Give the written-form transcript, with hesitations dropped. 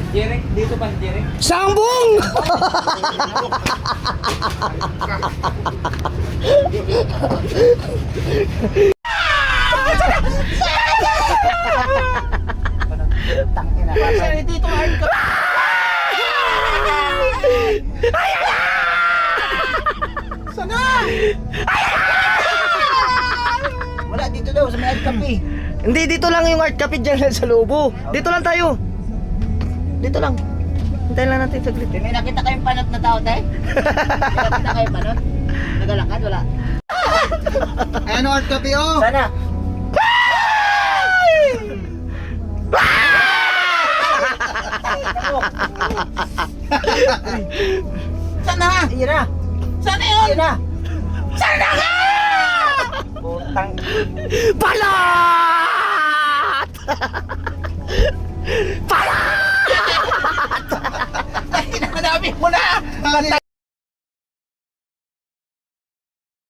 Jerek, dito ba si Jerek? Sambong! Saan dito hard ka? Sana! Wala dito daw sa may hard kape. Hindi, dito lang yung art cafe dyan sa Lobo. Dito lang tayo. Dito lang. Hintayin lang natin saglit. May nakita kayong panot na tao, te? May nakita kayong panot? Nagalakad, wala. Ano art copy oh? Sana! Sana! Ira! Sana yun! Ira! Sana nga! Putang. Palat! Palat! Ay, nakadami mo na!